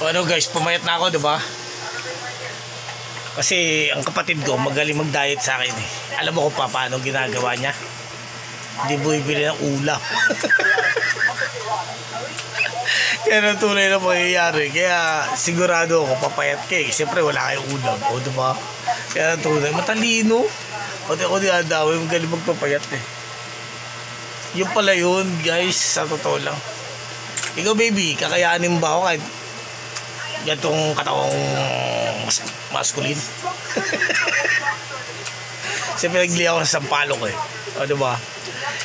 So ano guys, pumayat na ako, diba? Kasi ang kapatid ko magaling mag-diet sa akin eh. Alam mo kung paano ginagawa niya? Hindi bumibili ng ulam. Kaya ang tunay na mangyayari. Kaya sigurado ako papayat ka eh. Siyempre wala kayong ulam. O diba? Kaya ang tunay, matalino. Pati ako dinadawin, magaling magpapayat eh. Yun pala yun guys, sa totoo lang. Ikaw baby, kakayanin ba ako kahit gantong katawang masculine? Kasi pinagli ako sa sampalok eh. O diba?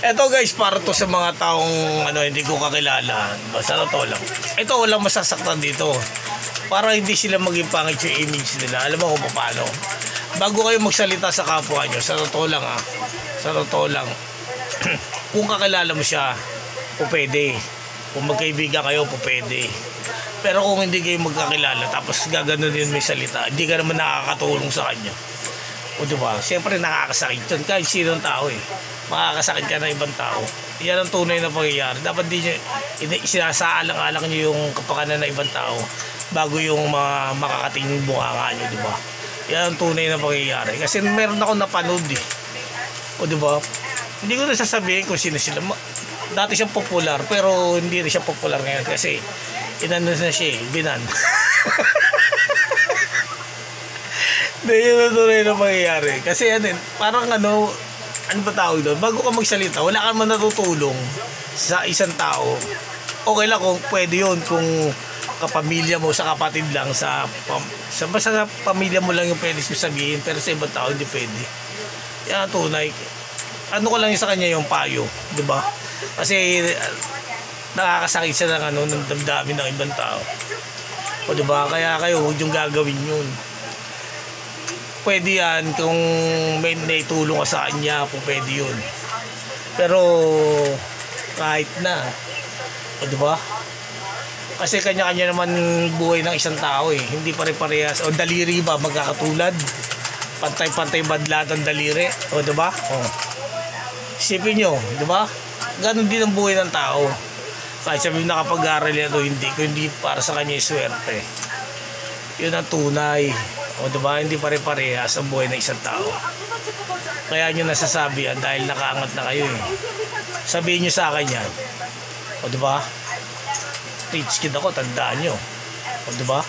Eto guys, para to sa mga taong hindi ko kakilala. Basta totoo lang. Ito walang masasaktan dito. Para hindi sila maging pangit yung image nila. Alam mo kung paano. Bago kayo magsalita sa kapwa nyo, sa totoo lang sa totoo lang. Kung kakilala mo siya, po pwede. Kung magkaibigan kayo, po pwede. Pero kung hindi kayo magkakilala, tapos gaganunin mo yung salita, hindi ka naman nakakatulong sa kanya. O diba? Siyempre nakakasakit yun. Kahit sinong tao eh. Makakasakit ka ng ibang tao. Yan ang tunay na pangyayari. Dapat di nyo, sinasaalang-alang nyo yung kapakanan ng ibang tao bago yung mga makakatingin bunganga nyo, diba? Yan ang tunay na pangyayari. Kasi meron ako napanood eh. O diba? Hindi ko na sasabihin kung sino sila. Dati siyang popular, pero hindi rin siya popular ngayon kasi inano na siya eh, binan. Hindi yun tunay na pangyayari. Kasi parang ano ba tawag doon? Bago ka magsalita, wala ka man natutulong sa isang tao. Okay lang kung pwede yun, kung kapamilya mo, sa kapatid lang, basta sa pamilya mo lang yung pwede sabihin, pero sa ibang tao hindi pwede. Yan ang tunay. Ano ko lang yung sa kanya yung payo, di ba? Kasi nakakasakit siya ng ng damdamin ng ibang tao. O di ba? Kaya kayo huwag yung gagawin yun. Pwede yan kung may naitulong ka sa kanya, kung pwede yun. Pero kahit na, o diba? Kasi kanya-kanya naman buhay ng isang tao eh. Hindi pare-parehas. O daliri ba magkakatulad? Pantay-pantay badlat ang daliri. O diba? O. Isipin nyo, diba? Ganon din ang buhay ng tao. Kahit sabihin nakapag-aral yan o hindi, kung hindi para sa kanya yung swerte. Yun ang tunay. O diba, hindi pare-parehas ang buhay ng isang tao. Kaya nyo nasasabi yan dahil nakaangat na kayo eh. Sabihin nyo sa akin yan. O diba? Rich kid ako, tandaan nyo. O diba?